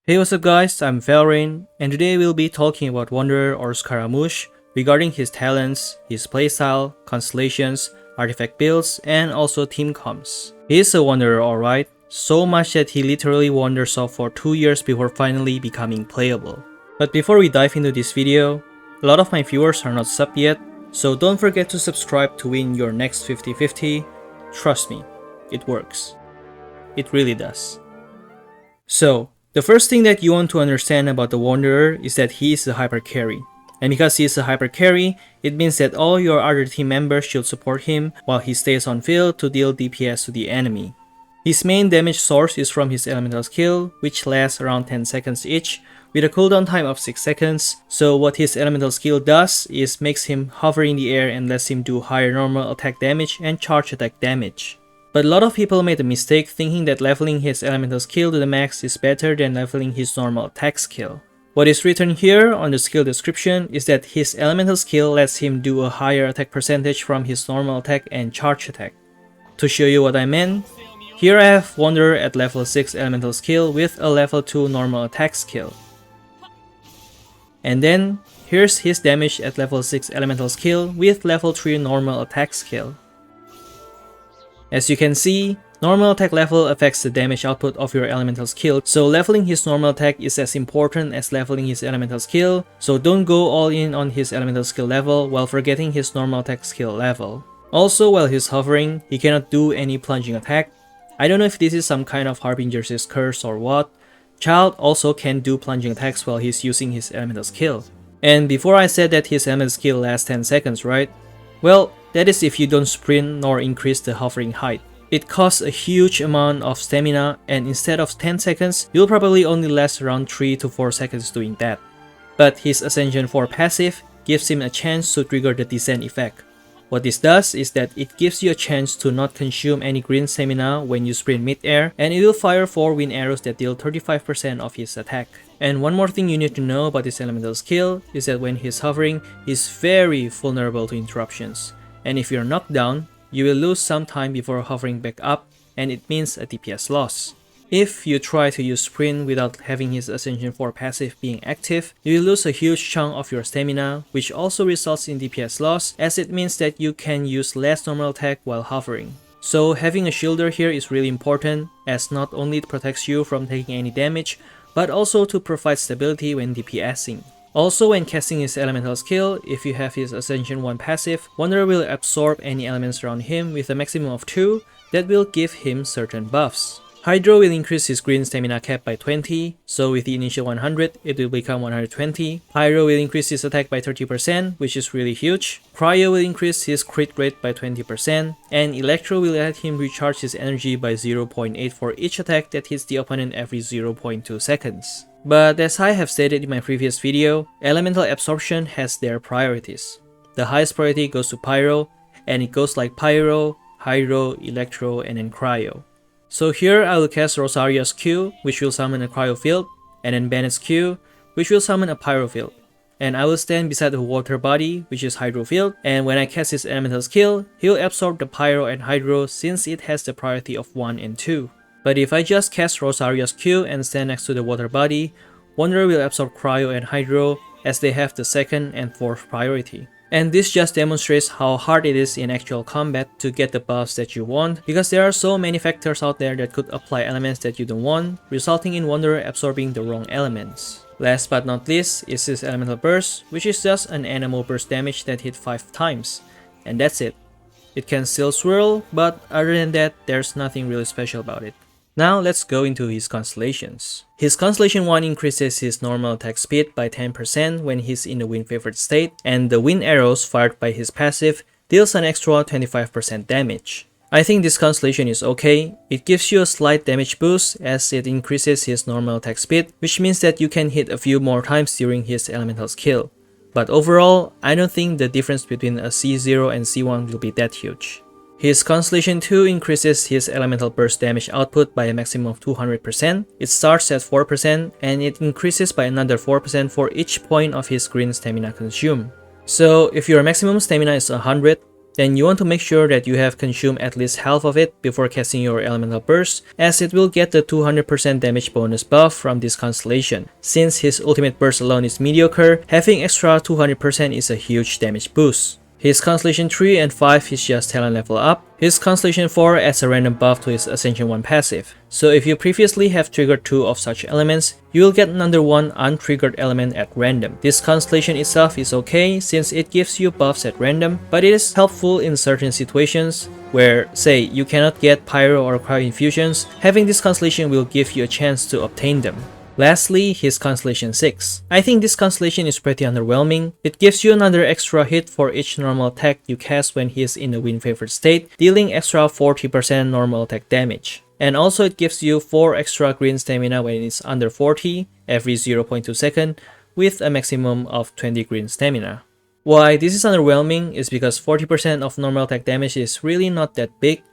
Hey, what's up guys, I'm Valraint, and today we'll be talking about Wanderer or Scaramouche regarding his talents, his playstyle, constellations, artifact builds, and also team comps. He is a Wanderer alright, so much that he literally wanders off for 2 years before finally becoming playable. But before we dive into this video, a lot of my viewers are not subbed yet, so don't forget to subscribe to win your next 50/50. Trust me, it works. It really does. So, the first thing that you want to understand about the Wanderer is that he is a Hypercarry. And because he is a Hypercarry, it means that all your other team members should support him while he stays on field to deal DPS to the enemy. His main damage source is from his elemental skill, which lasts around 10 seconds each, with a cooldown time of 6 seconds. So what his elemental skill does is makes him hover in the air and lets him do higher normal attack damage and charge attack damage. But a lot of people made the mistake thinking that leveling his elemental skill to the max is better than leveling his normal attack skill. What is written here on the skill description is that his elemental skill lets him do a higher attack percentage from his normal attack and charge attack. To show you what I meant, here I have Wanderer at level 6 elemental skill with a level 2 normal attack skill. And then, here's his damage at level 6 elemental skill with level 3 normal attack skill. As you can see, normal attack level affects the damage output of your elemental skill, so leveling his normal attack is as important as leveling his elemental skill, so don't go all in on his elemental skill level while forgetting his normal attack skill level. Also, while he's hovering, he cannot do any plunging attack. I don't know if this is some kind of Harbinger's curse or what. Child also can do plunging attacks while he's using his elemental skill. And before I said that his elemental skill lasts 10 seconds, right? Well, that is if you don't sprint nor increase the hovering height. It costs a huge amount of stamina, and instead of 10 seconds, you'll probably only last around 3 to 4 seconds doing that. But his Ascension 4 passive gives him a chance to trigger the descent effect. What this does is that it gives you a chance to not consume any green stamina when you sprint mid-air, and it will fire 4 wind arrows that deal 35% of his attack. And one more thing you need to know about his elemental skill is that when he's hovering, he's very vulnerable to interruptions. And if you're knocked down, you will lose some time before hovering back up, and it means a DPS loss. If you try to use sprint without having his Ascension 4 passive being active, you will lose a huge chunk of your stamina, which also results in DPS loss, as it means that you can use less normal attack while hovering. So having a shielder here is really important, as not only it protects you from taking any damage, but also to provide stability when DPSing. Also, when casting his elemental skill, if you have his Ascension 1 passive, Wanderer will absorb any elements around him with a maximum of 2 that will give him certain buffs. Hydro will increase his green stamina cap by 20, so with the initial 100, it will become 120. Pyro will increase his attack by 30%, which is really huge. Cryo will increase his crit rate by 20%, and Electro will let him recharge his energy by 0.8 for each attack that hits the opponent every 0.2 seconds. But as I have stated in my previous video, elemental absorption has their priorities. The highest priority goes to Pyro, and it goes like Pyro, Hydro, Electro, and then Cryo. So here I will cast Rosaria's Q, which will summon a Cryo field, and then Bennett's Q, which will summon a Pyro field. And I will stand beside the water body, which is Hydro field, and when I cast his elemental skill, he'll absorb the Pyro and Hydro since it has the priority of 1 and 2. But if I just cast Rosaria's Q and stand next to the water body, Wanderer will absorb Cryo and Hydro as they have the 2nd and 4th priority. And this just demonstrates how hard it is in actual combat to get the buffs that you want, because there are so many factors out there that could apply elements that you don't want, resulting in Wanderer absorbing the wrong elements. Last but not least is his elemental burst, which is just an animal burst damage that hit 5 times. And that's it. It can still swirl, but other than that, there's nothing really special about it. Now let's go into his constellations. His Constellation 1 increases his normal attack speed by 10% when he's in the wind favored state, and the wind arrows fired by his passive deals an extra 25% damage. I think this constellation is okay. It gives you a slight damage boost as it increases his normal attack speed, which means that you can hit a few more times during his elemental skill. But overall, I don't think the difference between a C0 and C1 will be that huge. His Constellation 2 increases his elemental burst damage output by a maximum of 200%. It starts at 4% and it increases by another 4% for each point of his green stamina consumed. So if your maximum stamina is 100, then you want to make sure that you have consumed at least half of it before casting your elemental burst, as it will get the 200% damage bonus buff from this constellation. Since his ultimate burst alone is mediocre, having extra 200% is a huge damage boost. His Constellation 3 and 5 is just talent level up. His Constellation 4 adds a random buff to his Ascension 1 passive. So if you previously have triggered 2 of such elements, you will get another 1 untriggered element at random. This Constellation itself is okay since it gives you buffs at random, but it is helpful in certain situations where, say, you cannot get Pyro or Cryo infusions. Having this Constellation will give you a chance to obtain them. Lastly, his Constellation 6. I think this Constellation is pretty underwhelming. It gives you another extra hit for each normal attack you cast when he is in a wind favored state, dealing extra 40% normal attack damage. And also it gives you 4 extra green stamina when it's under 40 every 0.2 seconds with a maximum of 20 green stamina. Why this is underwhelming is because 40% of normal attack damage is really not that big.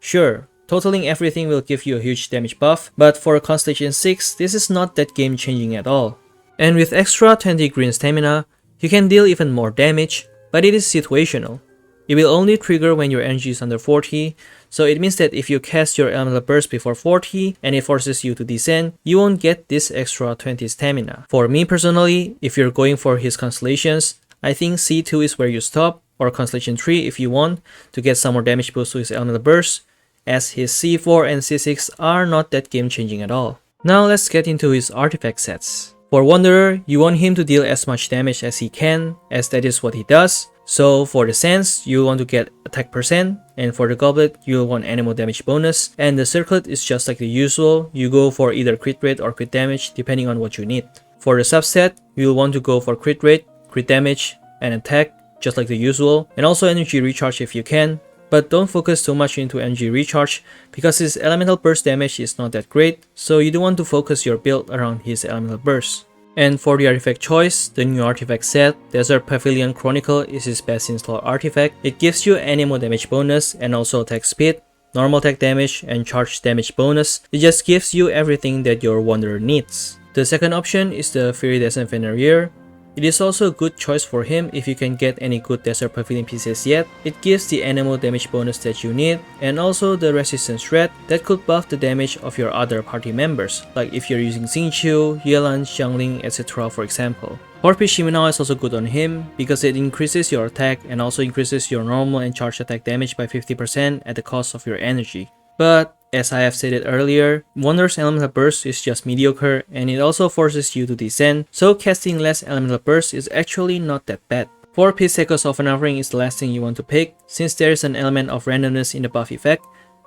Sure, totaling everything will give you a huge damage buff, but for Constellation 6, this is not that game changing at all. And with extra 20 green stamina, you can deal even more damage, but it is situational. It will only trigger when your energy is under 40, so it means that if you cast your elemental burst before 40 and it forces you to descend, you won't get this extra 20 stamina. For me personally, if you're going for his constellations, I think C2 is where you stop, or Constellation 3 if you want to get some more damage boost to his elemental burst, as his C4 and C6 are not that game changing at all. Now let's get into his artifact sets. For Wanderer, you want him to deal as much damage as he can, as that is what he does. So for the Sands, you want to get attack percent, and for the Goblet, you'll want animal damage bonus, and the Circlet is just like the usual, you go for either crit rate or crit damage depending on what you need. For the subset, you'll want to go for crit rate, crit damage, and attack, just like the usual, and also energy recharge if you can. But don't focus too much into energy recharge because his elemental burst damage is not that great, so you don't want to focus your build around his elemental burst. And for the artifact choice, the new artifact set, Desert Pavilion Chronicle is his best installed artifact. It gives you animal damage bonus and also attack speed, normal attack damage, and charge damage bonus. It just gives you everything that your Wanderer needs. The second option is the Viridescent Venereer. It is also a good choice for him if you can get any good Desert Pavilion pieces yet. It gives the animal damage bonus that you need, and also the resistance red that could buff the damage of your other party members, like if you're using Xingqiu, Yelan, Xiangling, etc. for example. Horpish Shiminao is also good on him because it increases your attack and also increases your normal and charge attack damage by 50% at the cost of your energy. But as I have stated earlier, Wanderer's elemental burst is just mediocre and it also forces you to descend, so casting less elemental burst is actually not that bad. 4 Peace Echoes of an Offering is the last thing you want to pick, since there is an element of randomness in the buff effect,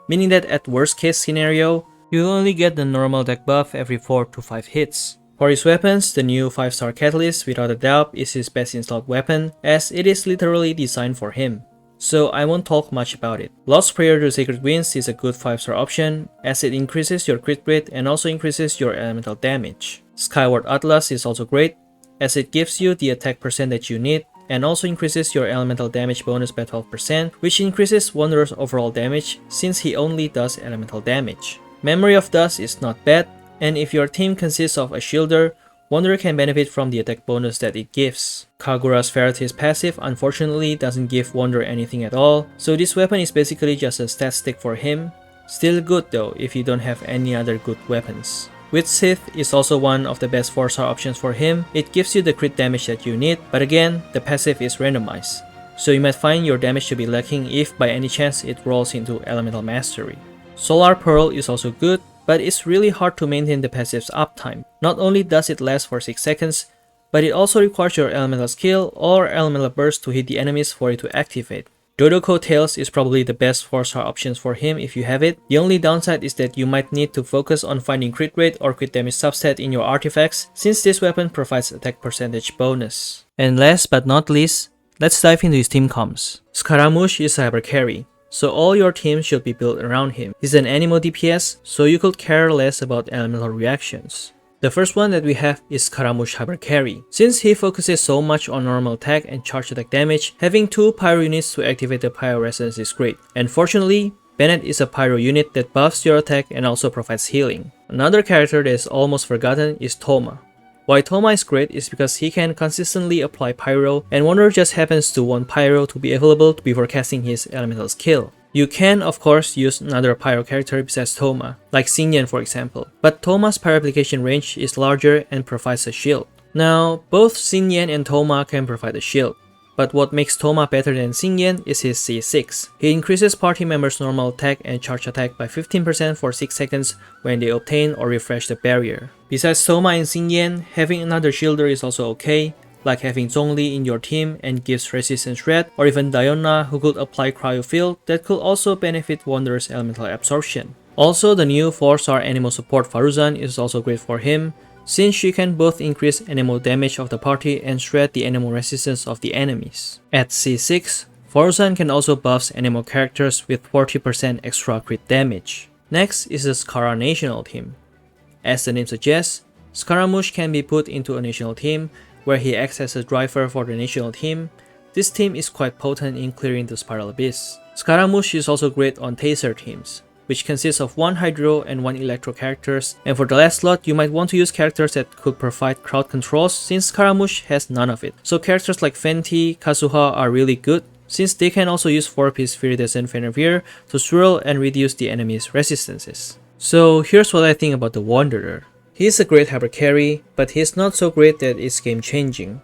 meaning that at worst case scenario, you'll only get the normal attack buff every 4 to 5 hits. For his weapons, the new 5-star Catalyst without a doubt is his best installed weapon, as it is literally designed for him. So I won't talk much about it. Lost Prayer to Sacred Winds is a good 5-star option, as it increases your crit rate and also increases your elemental damage. Skyward Atlas is also great, as it gives you the attack percent that you need, and also increases your elemental damage bonus by 12%, which increases Wanderer's overall damage since he only does elemental damage. Memory of Dust is not bad, and if your team consists of a shielder, Wanderer can benefit from the attack bonus that it gives. Kagura's Verity's passive unfortunately doesn't give Wanderer anything at all, so this weapon is basically just a stat stick for him. Still good though if you don't have any other good weapons. Witch Sith is also one of the best 4-star options for him. It gives you the crit damage that you need, but again, the passive is randomized. So you might find your damage to be lacking if by any chance it rolls into Elemental Mastery. Solar Pearl is also good, but it's really hard to maintain the passive's uptime. Not only does it last for 6 seconds, but it also requires your elemental skill or elemental burst to hit the enemies for it to activate. Dodoko Tails is probably the best 4-star options for him if you have it. The only downside is that you might need to focus on finding crit rate or crit damage subset in your artifacts, since this weapon provides attack percentage bonus. And last but not least, let's dive into his team comps. Scaramouche is a Hypercarry, so all your team should be built around him. He's an animal DPS, so you could care less about elemental reactions. The first one that we have is Scaramouche Hypercarry. Since he focuses so much on normal attack and charge attack damage, having 2 Pyro units to activate the Pyro Resonance is great. And fortunately, Bennett is a Pyro unit that buffs your attack and also provides healing. Another character that is almost forgotten is Thoma. Why Thoma is great is because he can consistently apply Pyro, and Wanderer just happens to want Pyro to be available before casting his elemental skill. You can, of course, use another Pyro character besides Thoma, like Xingyan for example, but Thoma's Pyro application range is larger and provides a shield. Now, both Xingyan and Thoma can provide a shield, but what makes Thoma better than Xingyan is his C6. He increases party members' normal attack and charge attack by 15% for 6 seconds when they obtain or refresh the barrier. Besides Thoma and Xingyan, having another shielder is also okay, like having Zhongli in your team and gives resistance red, or even Diona who could apply Cryo Field that could also benefit Wanderer's elemental absorption. Also, the new 4-star animal support Faruzan is also great for him, since she can both increase animal damage of the party and shred the animal resistance of the enemies. At C6, Faruzan can also buff animal characters with 40% extra crit damage. Next is the Scara National Team. As the name suggests, Scaramouche can be put into a national team where he acts as a driver for the national team. This team is quite potent in clearing the Spiral Abyss. Scaramouche is also great on Taser teams, which consists of 1 Hydro and 1 Electro characters, and for the last slot you might want to use characters that could provide crowd controls since Scaramouche has none of it. So characters like Fenty, Kazuha are really good since they can also use 4-piece Viridescent Fenrir to swirl and reduce the enemy's resistances. So here's what I think about the Wanderer. He is a great Hypercarry, but he is not so great that it's game changing.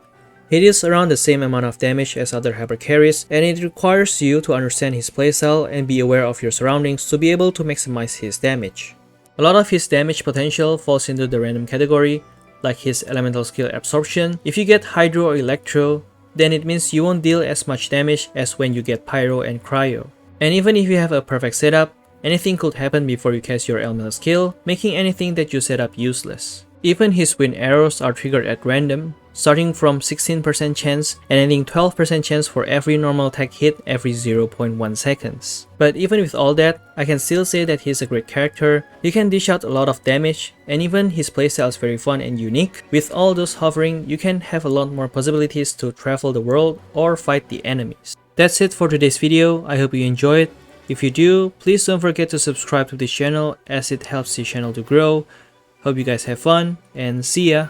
He deals around the same amount of damage as other Hypercarries, and it requires you to understand his playstyle and be aware of your surroundings to be able to maximize his damage. A lot of his damage potential falls into the random category, like his elemental skill Absorption. If you get Hydro or Electro, then it means you won't deal as much damage as when you get Pyro and Cryo. And even if you have a perfect setup, anything could happen before you cast your elemental skill, making anything that you set up useless. Even his wind arrows are triggered at random, starting from 16% chance and ending 12% chance for every normal attack hit every 0.1 seconds. But even with all that, I can still say that he's a great character. He can dish out a lot of damage, and even his playstyle is very fun and unique. With all those hovering, you can have a lot more possibilities to travel the world or fight the enemies. That's it for today's video. I hope you enjoyed. If you do, please don't forget to subscribe to this channel as it helps the channel to grow. Hope you guys have fun, and see ya!